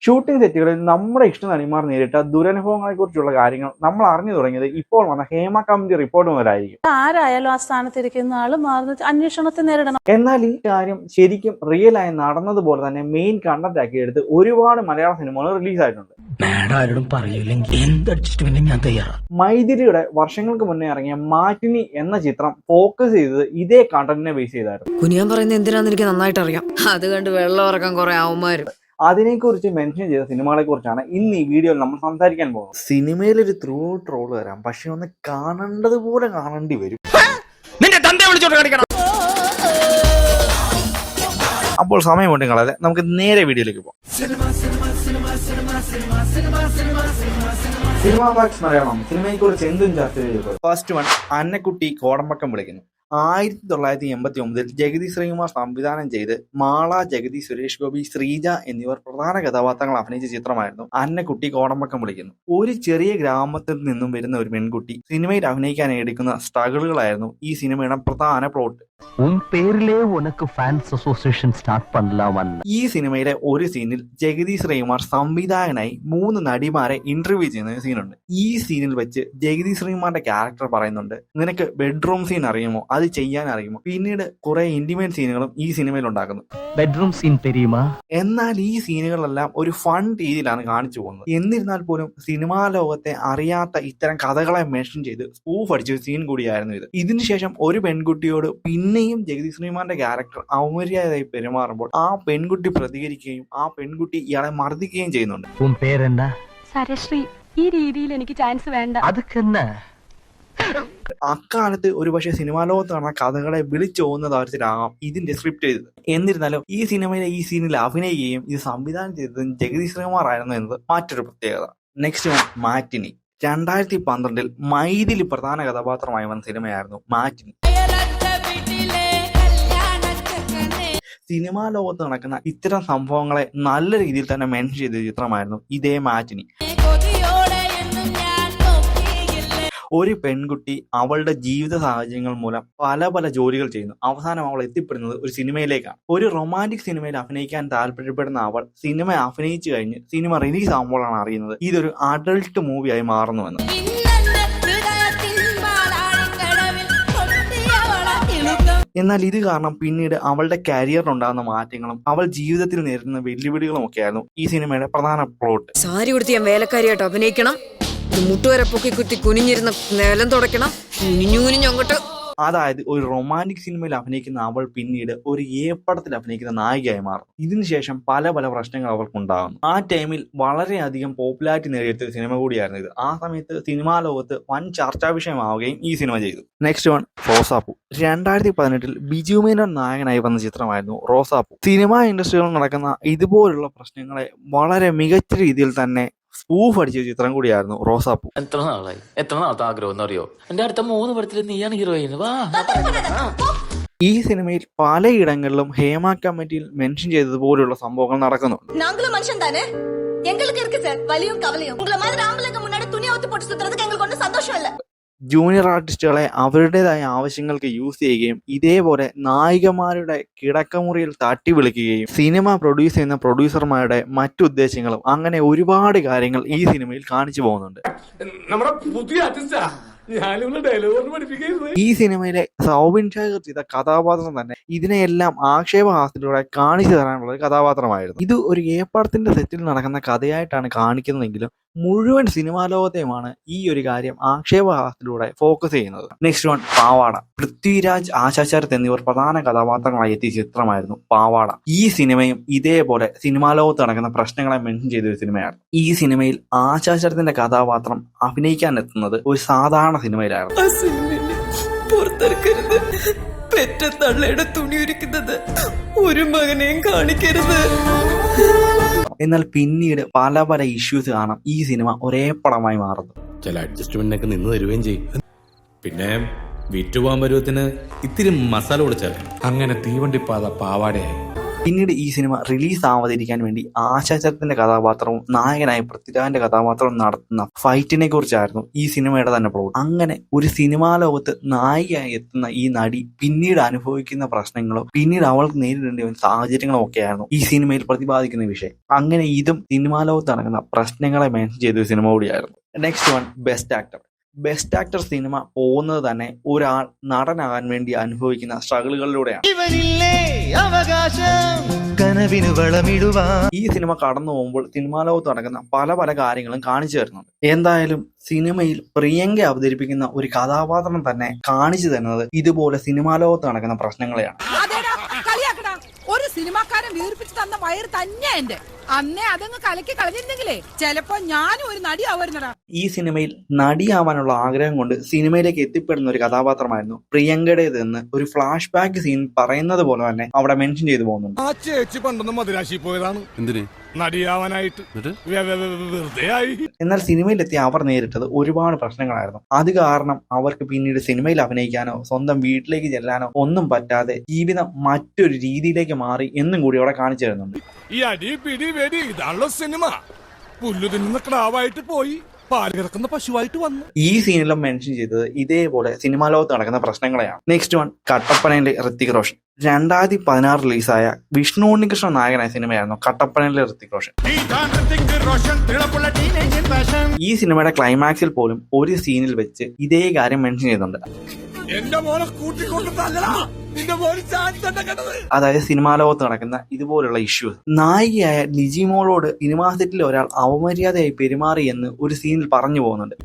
Shooting സെറ്റുകളിൽ നമ്മുടെ ഇഷ്ട നടിമാർ നേരിട്ട ദുരനുഭവങ്ങളെക്കുറിച്ചുള്ള കാര്യങ്ങൾ നമ്മൾ അറിഞ്ഞു തുടങ്ങിയത് ഇപ്പോൾ വന്ന ഹേമ കമ്മിറ്റി റിപ്പോർട്ട് മുതലായിരിക്കും. ആരായാലും ആ സ്ഥാനത്തിരിക്കുന്ന ആള് മാറുന്ന അന്വേഷണത്തെ നേരിടണം. എന്നാൽ ഈ കാര്യം ശരിക്കും റിയലായി നടന്നതുപോലെ തന്നെ മെയിൻ കണ്ടന്റ് ആക്കി എടുത്ത് ഒരുപാട് മലയാള സിനിമകൾ റിലീസായിട്ടുണ്ട്. മൈഥിലിയുടെ വർഷങ്ങൾക്ക് മുന്നേ ഇറങ്ങിയ മാറ്റിനി എന്ന ചിത്രം ഫോക്കസ് ചെയ്തത് ഇതേ കണ്ടന്റിനെ ബേസ് ചെയ്തായിരുന്നു. കുനിയാൻ പറയുന്നത് എന്തിനാന്ന് എനിക്ക് നന്നായിട്ട് അറിയാം. അത് കണ്ട് വെള്ളം ഇറക്കാൻ കുറെ ആവുമാരും. അതിനെക്കുറിച്ച് മെൻഷൻ ചെയ്ത സിനിമകളെ കുറിച്ചാണ് ഇന്ന് ഈ വീഡിയോയിൽ നമ്മൾ സംസാരിക്കാൻ പോകുന്നത്. സിനിമയിലൊരു ത്രൂ ഔട്ട് റോൾ വരാം, പക്ഷെ ഒന്ന് കാണേണ്ടതുപോലെ കാണേണ്ടി വരും. അപ്പോൾ സമയം കൊണ്ട് കളയാതെ നമുക്ക് നേരെ വീഡിയോയിലേക്ക് പോകാം. സിനിമ ഫാക്സ് മലയാളം സിനിമയെക്കുറിച്ച് എന്തും ചർച്ച ചെയ്തു. ഫസ്റ്റ് വൺ, അന്നക്കുട്ടി കോടമ്പക്കം വിളിക്കുന്നു. 1989 ജഗതി ശ്രീകുമാർ സംവിധാനം ചെയ്ത് മാള, ജഗതി, സുരേഷ് ഗോപി, ശ്രീജ എന്നിവർ പ്രധാന കഥാപാത്രങ്ങൾ അഭിനയിച്ച ചിത്രമായിരുന്നു അന്നക്കുട്ടി കോടമ്പക്കം വിളിക്കുന്നു. ഒരു ചെറിയ ഗ്രാമത്തിൽ നിന്നും വരുന്ന ഒരു പെൺകുട്ടി സിനിമയിൽ അഭിനയിക്കാൻ എടുക്കുന്ന സ്ട്രഗിളുകളായിരുന്നു ഈ സിനിമയുടെ പ്രധാന പ്ലോട്ട്. ഈ സിനിമയിലെ ഒരു സീനിൽ ജഗതി ശ്രീകുമാർ സംവിധായകനായി 3 നടിമാരെ ഇന്റർവ്യൂ ചെയ്യുന്ന സീനുണ്ട്. ഈ സീനിൽ വെച്ച് ജഗതി ശ്രീകുമാറിന്റെ ക്യാരക്ടർ പറയുന്നുണ്ട്, നിനക്ക് ബെഡ്റൂം സീൻ അറിയുമോ, അത് ചെയ്യാൻ അറിയുമോ. പിന്നീട് കുറെ ഇന്റിമേറ്റ് സീനുകളും ഈ സിനിമയിൽ ഉണ്ടാക്കുന്നു. ബെഡ്റൂം സീൻ തെരിയുമാ. എന്നാൽ ഈ സീനുകളെല്ലാം ഒരു ഫൺ രീതിയിലാണ് കാണിച്ചു പോകുന്നത്. എന്നിരുന്നാൽ പോലും സിനിമാ ലോകത്തെ അറിയാത്ത ഇത്തരം കഥകളെ മെൻഷൻ ചെയ്ത് സ്പൂഫ് അടിച്ച ഒരു സീൻ കൂടിയായിരുന്നു ഇത്. ഇതിനുശേഷം ഒരു പെൺകുട്ടിയോട് പിന്നെയും ജഗതി ശ്രീകുമാറിന്റെ ക്യാരക്ടർ അവമര്യാദയായി പെരുമാറുമ്പോൾ ആ പെൺകുട്ടി പ്രതികരിക്കുകയും ആ പെൺകുട്ടി ഇയാളെ മർദ്ദിക്കുകയും ചെയ്യുന്നുണ്ട്. സരശ്രീ, ഈ രീതിയിൽ എനിക്ക് ചാൻസ് വേണ്ട. അക്കാലത്ത് ഒരുപക്ഷെ സിനിമാ ലോകത്ത് നടന്ന കഥകളെ വിളിച്ചോന്ന തരത്തിലാകാം ഇതിന്റെ സ്ക്രിപ്റ്റ് ചെയ്തത്. എന്നിരുന്നാലും ഈ സിനിമയിലെ ഈ സീനിൽ അഭിനയിക്കുകയും ഇത് സംവിധാനം ചെയ്തതും ജഗതി ശ്രീകുമാർ ആയിരുന്നു എന്നത് മറ്റൊരു പ്രത്യേകത. നെക്സ്റ്റ് വൺ, മാറ്റിനി. 2012 മൈഥിലി പ്രധാന കഥാപാത്രമായി വന്ന സിനിമയായിരുന്നു മാറ്റിനി. സിനിമാ ലോകത്ത് നടക്കുന്ന ഇത്തരം സംഭവങ്ങളെ നല്ല രീതിയിൽ തന്നെ മെൻഷൻ ചെയ്ത ചിത്രമായിരുന്നു ഇതേ മാറ്റിനി. ഒരു പെൺകുട്ടി അവളുടെ ജീവിത സാഹചര്യങ്ങൾ മൂലം പല പല ജോലികൾ ചെയ്യുന്നു. അവസാനം അവൾ എത്തിപ്പെടുന്നത് ഒരു സിനിമയിലേക്കാണ്. ഒരു റൊമാൻറ്റിക് സിനിമയിൽ അഭിനയിക്കാൻ താല്പര്യപ്പെടുന്ന അവൾ സിനിമ അഭിനയിച്ചു കഴിഞ്ഞ് സിനിമ റിലീസ് ആകുമ്പോഴാണ് അറിയുന്നത് ഇതൊരു അഡൾട്ട് മൂവിയായി മാറുന്നുവെന്ന്. എന്നാൽ ഇത് കാരണം പിന്നീട് അവളുടെ കരിയറിലുണ്ടാകുന്ന മാറ്റങ്ങളും അവൾ ജീവിതത്തിൽ നേരിടുന്ന വെല്ലുവിളികളും ഒക്കെയായിരുന്നു ഈ സിനിമയുടെ പ്രധാന പ്ലോട്ട്. സാരി കൊടുത്ത് ഞാൻ വേലക്കാരിയായിട്ട് അഭിനയിക്കണം, മുട്ടുവരെ പൊക്കി കുത്തി കുനിഞ്ഞിരുന്ന നിലം തുടയ്ക്കണം, കുനിഞ്ഞുകുനിഞ്ഞങ്ങോട്ട്. അതായത് ഒരു റൊമാൻറ്റിക് സിനിമയിൽ അഭിനയിക്കുന്ന അവൾ പിന്നീട് ഒരു ഏപ്പടത്തിൽ അഭിനയിക്കുന്ന നായികയായി മാറും. ഇതിനുശേഷം പല പല പ്രശ്നങ്ങൾ അവർക്കുണ്ടാകുന്നു. ആ ടൈമിൽ വളരെയധികം പോപ്പുലാരിറ്റി നേടിയെടുത്ത സിനിമ കൂടിയായിരുന്നു ഇത്. ആ സമയത്ത് സിനിമാ ലോകത്ത് വൻ ചർച്ചാ വിഷയമാവുകയും ഈ സിനിമ ചെയ്തു. നെക്സ്റ്റ് വൺ, റോസാപ്പൂ. 2018 ബിജു മേനോൻ നായകനായി വന്ന ചിത്രമായിരുന്നു റോസാപ്പൂ. സിനിമാ ഇൻഡസ്ട്രികളിൽ നടക്കുന്ന ഇതുപോലുള്ള പ്രശ്നങ്ങളെ വളരെ മികച്ച രീതിയിൽ തന്നെ സ്പൂഫ് അടിച്ച ചിത്രം കൂടിയായിരുന്നു റോസാപ്പൂ. എത്ര നാളത്തെ ആഗ്രഹം എന്നറിയോ? എന്റെ അടുത്ത 3 പടത്തിൽ നീയാണ് ഹീറോയിൻ. ഈ സിനിമയിൽ പലയിടങ്ങളിലും ഹേമ കമ്മിറ്റിയിൽ മെൻഷൻ ചെയ്തതുപോലുള്ള സംഭവങ്ങൾ നടക്കുന്നുണ്ട്. ജൂനിയർ ആർട്ടിസ്റ്റുകളെ അവരുടേതായ ആവശ്യങ്ങൾക്ക് യൂസ് ചെയ്യുകയും ഇതേപോലെ നായികമാരുടെ കിടക്കമുറിയിൽ തട്ടി വിളിക്കുകയും സിനിമ പ്രൊഡ്യൂസ് ചെയ്യുന്ന പ്രൊഡ്യൂസർമാരുടെ മറ്റു ഉദ്ദേശങ്ങളും അങ്ങനെ ഒരുപാട് കാര്യങ്ങൾ ഈ സിനിമയിൽ കാണിച്ചു പോകുന്നുണ്ട്. ഈ സിനിമയിലെ സൗബിൻ ഷാഹിർ ചെയ്ത കഥാപാത്രം തന്നെ ഇതിനെയെല്ലാം ആക്ഷേപഹാസ്യത്തിലൂടെ കാണിച്ചു തരാനുള്ള ഒരു കഥാപാത്രമായിരുന്നു. ഇത് ഒരു ഏപ്പടത്തിന്റെ സെറ്റിൽ നടക്കുന്ന കഥയായിട്ടാണ് കാണിക്കുന്നതെങ്കിലും മുഴുവൻ സിനിമാ ലോകത്തെയുമാണ് ഈ ഒരു കാര്യം ആക്ഷേപഹാസ്യത്തിലൂടെ ഫോക്കസ് ചെയ്യുന്നത്. നെക്സ്റ്റ് വൺ, പാവാട. പൃഥ്വിരാജ്, ആശാ ശരത് എന്നിവർ പ്രധാന കഥാപാത്രങ്ങളായി എത്തിയ ചിത്രമായിരുന്നു പാവാട. ഈ സിനിമയും ഇതേപോലെ സിനിമാ ലോകത്ത് നടക്കുന്ന പ്രശ്നങ്ങളെ മെൻഷൻ ചെയ്ത ഒരു സിനിമയാണ്. ഈ സിനിമയിൽ ആശാ ശരത്തിന്റെ കഥാപാത്രം അഭിനയിക്കാൻ എത്തുന്നത് ഒരു സാധാരണ സിനിമയിലായിരുന്നു. പെറ്റ തള്ളയുടെ തുണി ഒരുക്കുന്നത് ഒരു മകനെയും കാണിക്കരുത്. എന്നാൽ പിന്നീട് പല പല ഇഷ്യൂസ് കാണാം ഈ സിനിമ ഒരേ പടമായി മാറുന്നു. ചില അഡ്ജസ്റ്റ്മെന്റിനൊക്കെ നിന്ന് തരുകയും ചെയ്യും. പിന്നെ വിറ്റുപോകാൻ പരുവത്തിന് ഇത്തിരി മസാല പൊടിച്ചാൽ അങ്ങനെ തീവണ്ടിപ്പാത പാവാടയായി. പിന്നീട് ഈ സിനിമ റിലീസ് ആവാതിരിക്കാൻ വേണ്ടി ആശാചരത്തിന്റെ കഥാപാത്രവും നായകനായ പൃഥ്വിരാജിന്റെ കഥാപാത്രവും നടത്തുന്ന ഫൈറ്റിനെ കുറിച്ചായിരുന്നു ഈ സിനിമയുടെ തന്നെ പ്ലോട്ട്. അങ്ങനെ ഒരു സിനിമാ ലോകത്ത് നായികയായി എത്തുന്ന ഈ നടി പിന്നീട് അനുഭവിക്കുന്ന പ്രശ്നങ്ങളും പിന്നീട് അവൾക്ക് നേരിടേണ്ടി വരുന്ന സാഹചര്യങ്ങളും ഒക്കെയായിരുന്നു ഈ സിനിമയിൽ പ്രതിപാദിക്കുന്ന വിഷയം. അങ്ങനെ ഇതും സിനിമാ ലോകത്ത് നടക്കുന്ന പ്രശ്നങ്ങളെ മെൻഷൻ ചെയ്ത ഒരു സിനിമ കൂടിയായിരുന്നു. Next one, best actor. Best actor cinema പോകുന്നത് തന്നെ ഒരാൾ നടനാകാൻ വേണ്ടി അനുഭവിക്കുന്ന സ്ട്രഗിളുകളിലൂടെയാണ്. ഈ സിനിമ കടന്നു പോകുമ്പോൾ സിനിമാ ലോകത്ത് നടക്കുന്ന പല പല കാര്യങ്ങളും കാണിച്ചു തരുന്നുണ്ട്. എന്തായാലും സിനിമയിൽ പ്രിയങ്ക അവതരിപ്പിക്കുന്ന ഒരു കഥാപാത്രം തന്നെ കാണിച്ചു തരുന്നത് ഇതുപോലെ സിനിമാ ലോകത്ത് നടക്കുന്ന പ്രശ്നങ്ങളെയാണ്. ഒരു സിനിമാക്കാരൻ വീർപ്പിച്ച് തന്ന വയറ് തന്നെ എന്റെ അന്നേ അതങ്ങ് കലക്കി കളഞ്ഞിരുന്നെങ്കിലേ ചിലപ്പോ ഞാനും ഒരു നടിയാവുന്നടാ. ഈ സിനിമയിൽ നടിയാവാനുള്ള ആഗ്രഹം കൊണ്ട് സിനിമയിലേക്ക് എത്തിപ്പെടുന്ന ഒരു കഥാപാത്രമായിരുന്നു പ്രിയങ്കയുടേതെന്ന് ഒരു ഫ്ലാഷ് ബാക്ക് സീൻ പറയുന്നത് പോലെ തന്നെ അവിടെ മെൻഷൻ ചെയ്തു പോകുന്നുണ്ട്. ആ ചേച്ചി പണ്ടൊന്നും മദിരാശി പോയതാണ് എന്തിന് നടിയാവാനായിട്ട്. എന്നാൽ സിനിമയിലെത്തി അവർ നേരിട്ടത് ഒരുപാട് പ്രശ്നങ്ങളായിരുന്നു. അത് കാരണം അവർക്ക് പിന്നീട് സിനിമയിൽ അഭിനയിക്കാനോ സ്വന്തം വീട്ടിലേക്ക് ചെല്ലാനോ ഒന്നും പറ്റാതെ ജീവിതം മറ്റൊരു രീതിയിലേക്ക് മാറി എന്നും കൂടി അവിടെ കാണിച്ചു തരുന്നുണ്ട്. ഈ അടി പിടി വെടി ഇതാണല്ലോ സിനിമ. പുല്ലു തിന്നുന്ന ക്രാവായിട്ട് പോയി പാല് കിടക്കുന്ന പശുവായിട്ട് വന്നു. ഈ സീനിലും മെൻഷൻ ചെയ്തത് ഇതേപോലെ സിനിമാ ലോകത്ത് നടക്കുന്ന പ്രശ്നങ്ങളെയാണ്. നെക്സ്റ്റ് വൺ, കട്ടപ്പനയിലെ ഋത്തിക് റോഷൻ. 2016 റിലീസായ വിഷ്ണു ഉണ്ണികൃഷ്ണൻ നായകനായ സിനിമയായിരുന്നു കട്ടപ്പനയിലെ ഋത്തിക് റോഷൻ. ഈ സിനിമയുടെ ക്ലൈമാക്സിൽ പോലും ഒരു സീനിൽ വെച്ച് ഇതേ കാര്യം മെൻഷൻ ചെയ്യുന്നുണ്ട്. അതായത് സിനിമാ ലോകത്ത് നടക്കുന്ന ഇതുപോലുള്ള ഇഷ്യൂസ്. നായികയായ ലിജിമോളോട് സിനിമാ സെറ്റിൽ ഒരാൾ അവമര്യാദയായി പെരുമാറി എന്ന് ഒരു സീനിൽ പറഞ്ഞു പോകുന്നുണ്ട്.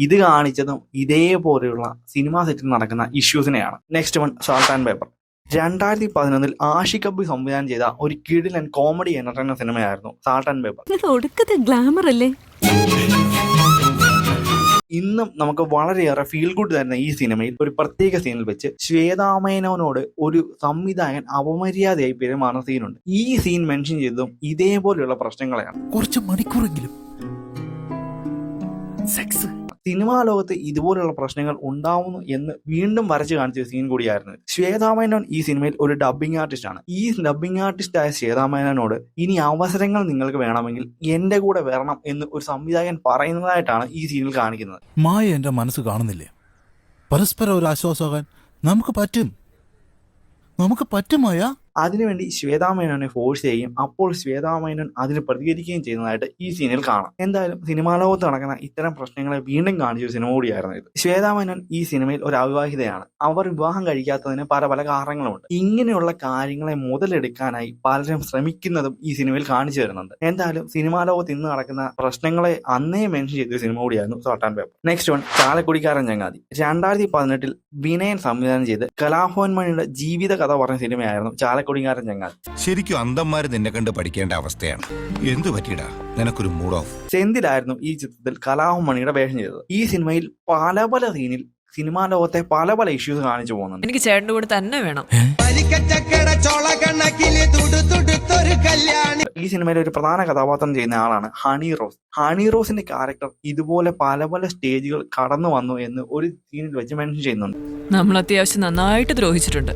ഇത് കാണിച്ചതും ഇതേപോലെയുള്ള സിനിമാ സെറ്റിൽ നടക്കുന്ന ഇഷ്യൂസിനെയാണ്. Next one, salt and pepper. 2011 Aashiq Abu സംവിധാനം ചെയ്ത ഒരു കിടിലൻ കോമഡി എന്റർടൈനർ സിനിമയായിരുന്നു സാൾട്ട് ആൻഡ് പേപ്പർ. ഗ്ലാമർ അല്ലേ? ഇന്നും നമുക്ക് വളരെയേറെ ഫീൽ ഗുഡ് തരുന്ന ഈ സിനിമയിൽ ഒരു പ്രത്യേക സീനിൽ വെച്ച് ശ്വേതാമേനോനോട് ഒരു സംവിധായകൻ അപമര്യാദയായി പെരുമാറുന്ന സീനുണ്ട്. ഈ സീൻ മെൻഷൻ ചെയ്തതും ഇതേപോലെയുള്ള പ്രശ്നങ്ങളെയാണ്. കുറച്ച് മണിക്കൂറെങ്കിലും സെക്സ്. സിനിമാ ലോകത്ത് ഇതുപോലുള്ള പ്രശ്നങ്ങൾ ഉണ്ടാവുന്നു എന്ന് വീണ്ടും വരച്ചു കാണിച്ച സീൻ കൂടിയായിരുന്നു. ശ്വേതാമേനോൻ ഈ സിനിമയിൽ ഒരു ഡബ്ബിംഗ് ആർട്ടിസ്റ്റ് ആണ്. ഈ ഡബ്ബിംഗ് ആർട്ടിസ്റ്റ് ആയ ശ്വേതാമേനോനോട് ഇനി അവസരങ്ങൾ നിങ്ങൾക്ക് വേണമെങ്കിൽ എന്റെ കൂടെ വരണം എന്ന് ഒരു സംവിധായകൻ പറയുന്നതായിട്ടാണ് ഈ സീനിൽ കാണിക്കുന്നത്. മായ എന്റെ മനസ്സ് കാണുന്നില്ലേ? പരസ്പരം ഒരു ആശ്വാസമാകാൻ നമുക്ക് പറ്റുമായ. അതിനുവേണ്ടി ശ്വേതാമേനോനെ ഫോഴ്സ് ചെയ്യും. അപ്പോൾ ശ്വേതാമേനോൻ അതിന് പ്രതികരിക്കുകയും ചെയ്യുന്നതായിട്ട് ഈ സീനിൽ കാണാം. എന്തായാലും സിനിമാ ലോകത്ത് നടക്കുന്ന ഇത്തരം പ്രശ്നങ്ങളെ വീണ്ടും കാണിച്ച ഒരു സിനിമ കൂടിയായിരുന്നു ഇത്. ശ്വേതാമേനോൻ ഈ സിനിമയിൽ ഒരു അവിവാഹിതയാണ്. അവർ വിവാഹം കഴിക്കാത്തതിന് പല പല കാരണങ്ങളുമുണ്ട്. ഇങ്ങനെയുള്ള കാര്യങ്ങളെ മുതലെടുക്കാനായി പലരും ശ്രമിക്കുന്നതും ഈ സിനിമയിൽ കാണിച്ചു തരുന്നുണ്ട്. എന്തായാലും സിനിമാ ലോകത്ത് ഇന്ന് നടക്കുന്ന പ്രശ്നങ്ങളെ അന്നേ മെൻഷൻ ചെയ്ത സിനിമ കൂടിയായിരുന്നു salt and pepper. Next one, ചാലക്കുടിക്കാരൻ ചങ്ങാതി. 2018 വിനയൻ സംവിധാനം ചെയ്ത് കലാഭവൻ മണിയുടെ ജീവിത കഥ പറഞ്ഞ സിനിമയായിരുന്നു ചാലക്കുടിക്കാരൻ ചങ്ങാതി. ശരിക്കും അന്തന്മാര് നിന്നെ കണ്ട് പഠിക്കേണ്ട അവസ്ഥയാണ്. എന്തു പറ്റിയിടാ നിനക്കൊരു മൂഡ് ഓഫ്? സെന്തിലായിരുന്നു ഈ ചിത്രത്തിൽ കലാഭവൻ മണിയുടെ വേഷം ചെയ്തത്. ഈ സിനിമയിൽ പല പല സീനിൽ സിനിമാ ലോകത്തെ പല പല ഇഷ്യൂസ് കാണിച്ചു പോകുന്നുണ്ട്. എനിക്ക് ചേട്ടൻ്റെ കൂടെ തന്നെ വേണം. ഈ സിനിമയിൽ ഒരു പ്രധാന കഥാപാത്രം ചെയ്യുന്ന ആളാണ് ഹണി റോസ്. ഹണി റോസിന്റെ ക്യാരക്ടർ ഇതുപോലെ പല പല സ്റ്റേജുകൾ കടന്നു വന്നു എന്ന് ഒരു സീനിൽ വെച്ച് മെൻഷൻ ചെയ്യുന്നുണ്ട്. നമ്മൾ അത്യാവശ്യം നന്നായിട്ട് ദ്രോഹിച്ചിട്ടുണ്ട്.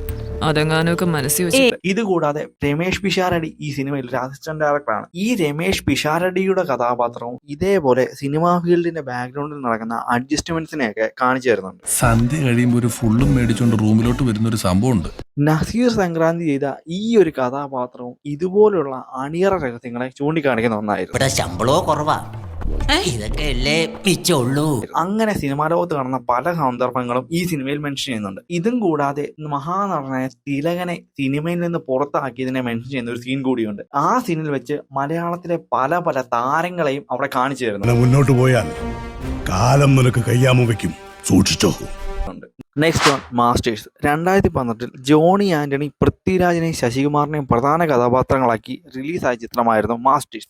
അതെങ്ങാനൊക്കെ മനസ്സിൽ വെച്ചിട്ട്. ഇതുകൂടാതെ രമേഷ് പിഷാരടി ഈ സിനിമയിൽ ഒരു അസിസ്റ്റന്റ് ഡയറക്ടറാണ്. ഈ രമേഷ് പിഷാരടിയുടെ കഥാപാത്രവും ഇതേപോലെ സിനിമാ ഫീൽഡിന്റെ ബാക്ക്ഗ്രൗണ്ടിൽ നടക്കുന്ന അഡ്ജസ്റ്റ്മെന്റ്സിനെയൊക്കെ കാണിച്ചു തരുന്നുണ്ട്. സന്ധ്യ കഴിയുമ്പോൾ ഒരു ഫുള്ളും മേടിച്ചോണ്ട് റൂമിലോട്ട് വരുന്ന ഒരു സംഭവം ഉണ്ട്. നസീർ സംക്രാന്തി ചെയ്ത ഈ ഒരു കഥാപാത്രവും ഇതുപോലുള്ള അണിയറ രഹസ്യങ്ങളെ ചൂണ്ടിക്കാണിക്കുന്ന ഒന്നായിരുന്നു. ഇവിടെ ശമ്പളോ കുറവാ, ഇതൊക്കെ അല്ലേ മിച്ചുള്ളൂ. അങ്ങനെ സിനിമാ ലോകത്ത് കാണുന്ന പല സന്ദർഭങ്ങളും ഈ സിനിമയിൽ മെൻഷൻ ചെയ്യുന്നുണ്ട്. ഇതും കൂടാതെ മഹാനടനായ തിലകനെ സിനിമയിൽ നിന്ന് പുറത്താക്കിയതിനെ മെൻഷൻ ചെയ്യുന്ന ഒരു സീൻ കൂടിയുണ്ട്. ആ സീനിൽ വെച്ച് മലയാളത്തിലെ പല പല താരങ്ങളെയും അവിടെ കാണിച്ചു തരുന്നു. മുന്നോട്ട് പോയാൽ കാലം നിനക്ക് കയ്യാമ വെക്കും, സൂക്ഷിച്ചോ. Next one, Masters. 2012 Johny Antony പൃഥ്വിരാജിനെയും ശശികുമാറിനെയും പ്രധാന കഥാപാത്രങ്ങളാക്കി റിലീസായ ചിത്രമായിരുന്നു മാസ്റ്റേഴ്സ്.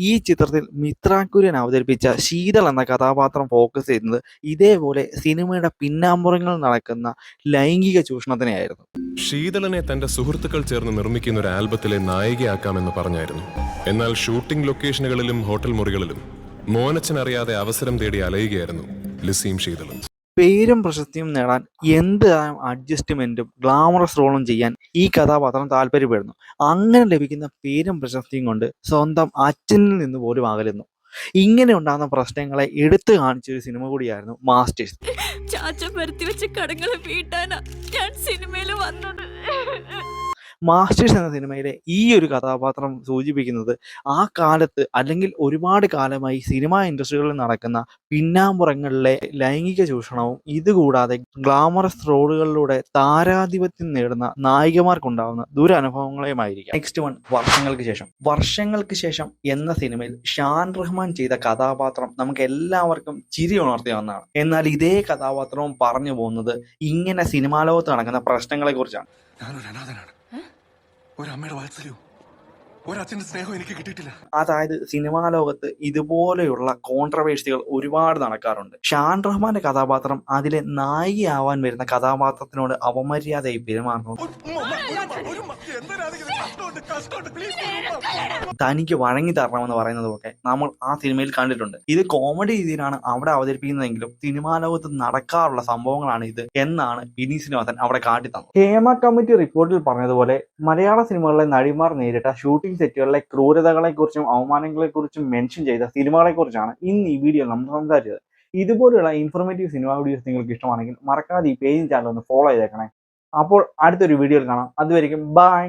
ഈ ചിത്രത്തിൽ മിത്ര കുര്യൻ അവതരിപ്പിച്ച ശീതൾ എന്ന കഥാപാത്രം ഫോക്കസ് ചെയ്യുന്നത് ഇതേപോലെ സിനിമയുടെ പിന്നാമ്പുറങ്ങളിൽ നടക്കുന്ന ലൈംഗിക ചൂഷണത്തിനെയായിരുന്നു. ശീതളനെ തന്റെ സുഹൃത്തുക്കൾ ചേർന്ന് നിർമ്മിക്കുന്ന ഒരു ആൽബത്തിലെ നായികയാക്കാമെന്ന് പറഞ്ഞായിരുന്നു. എന്നാൽ ഷൂട്ടിംഗ് ലൊക്കേഷനുകളിലും ഹോട്ടൽ മുറികളിലും മോനച്ചൻ അറിയാതെ അവസരം തേടി അലയുകയായിരുന്നു ലിസിയും ശീതളും. പേരും പ്രശസ്തിയും നേടാൻ എന്ത് അഡ്ജസ്റ്റ്മെന്റും ഗ്ലാമറസ് റോളും ചെയ്യാൻ ഈ കഥാപാത്രം താല്പര്യപ്പെടുന്നു. അങ്ങനെ ലഭിക്കുന്ന പേരും പ്രശസ്തിയും കൊണ്ട് സ്വന്തം അച്ഛനിൽ നിന്ന് പോലും അകലുന്നു. ഇങ്ങനെ ഉണ്ടാകുന്ന പ്രശ്നങ്ങളെ എടുത്തു കാണിച്ച ഒരു സിനിമ കൂടിയായിരുന്നു മാസ്റ്റേഴ്സ്. ചാച്ചൻ വരുത്തി വെച്ച കടങ്ങളെ വീട്ടാനാ ഞാൻ സിനിമയിൽ വന്നത്. മാസ്റ്റേഴ്സ് എന്ന സിനിമയിലെ ഈ ഒരു കഥാപാത്രം സൂചിപ്പിക്കുന്നത് ആ കാലത്ത് അല്ലെങ്കിൽ ഒരുപാട് കാലമായി സിനിമാ ഇൻഡസ്ട്രികളിൽ നടക്കുന്ന പിന്നാമ്പുറങ്ങളിലെ ലൈംഗിക ചൂഷണവും ഇതുകൂടാതെ ഗ്ലാമറസ് റോളുകളിലൂടെ താരാധിപത്യം നേടുന്ന നായികമാർക്കുണ്ടാവുന്ന ദുരനുഭവങ്ങളെയുമായിരിക്കും. നെക്സ്റ്റ് വൺ, വർഷങ്ങൾക്ക് ശേഷം എന്ന സിനിമയിൽ ഷാൻ റഹ്മാൻ ചെയ്ത കഥാപാത്രം നമുക്ക് എല്ലാവർക്കും ചിരി ഉണർത്തിയ ഒന്നാണ്. എന്നാൽ ഇതേ കഥാപാത്രവും പറഞ്ഞു പോകുന്നത് ഇങ്ങനെ സിനിമാ ലോകത്ത് നടക്കുന്ന പ്രശ്നങ്ങളെ കുറിച്ചാണ്. ഞാനൊരു അനാഥനാണ്. ഒരമ്മയുടെ വാത്സല്യവും ഒരച്ഛന്റെ സ്നേഹവും എനിക്ക് കിട്ടിയിട്ടില്ല. അതായത് സിനിമാ ലോകത്ത് ഇതുപോലെയുള്ള കോൺട്രവേഴ്സികൾ ഒരുപാട് നടക്കാറുണ്ട്. ഷാൻ റഹ്മാന്റെ കഥാപാത്രം അതിലെ നായികയാവാൻ വരുന്ന കഥാപാത്രത്തിനോട് അപമര്യാദയായി പെരുമാറുന്നു. തനിക്ക് വഴങ്ങി തരണമെന്ന് പറയുന്നതൊക്കെ നമ്മൾ ആ സിനിമയിൽ കണ്ടിട്ടുണ്ട്. ഇത് കോമഡി രീതിയിലാണ് അവിടെ അവതരിപ്പിക്കുന്നതെങ്കിലും സിനിമാ ലോകത്ത് നടക്കാറുള്ള സംഭവങ്ങളാണ് ഇത് എന്നാണ് വിനീത് ശ്രീനിവാസൻ അവിടെ കാട്ടിത്തന്നത്. ഹേമ കമ്മിറ്റി റിപ്പോർട്ടിൽ പറഞ്ഞതുപോലെ മലയാള സിനിമകളിലെ നടിമാർ നേരിട്ട ഷൂട്ടിംഗ് സെറ്റുകളിലെ ക്രൂരതകളെക്കുറിച്ചും അവമാനങ്ങളെക്കുറിച്ചും മെൻഷൻ ചെയ്ത സിനിമകളെക്കുറിച്ചാണ് ഇന്ന് ഈ വീഡിയോ നമ്മൾ സംസാരിച്ചത്. ഇതുപോലുള്ള ഇൻഫോർമേറ്റീവ് സിനിമ വീഡിയോസ് നിങ്ങൾക്ക് ഇഷ്ടമാണെങ്കിൽ മറക്കാതെ ഈ പേജും ചാനൽ ഒന്ന് ഫോളോ ചെയ്തേക്കണേ. അപ്പോൾ അടുത്തൊരു വീഡിയോയിൽ കാണാം. അതുവരെയും ബൈ.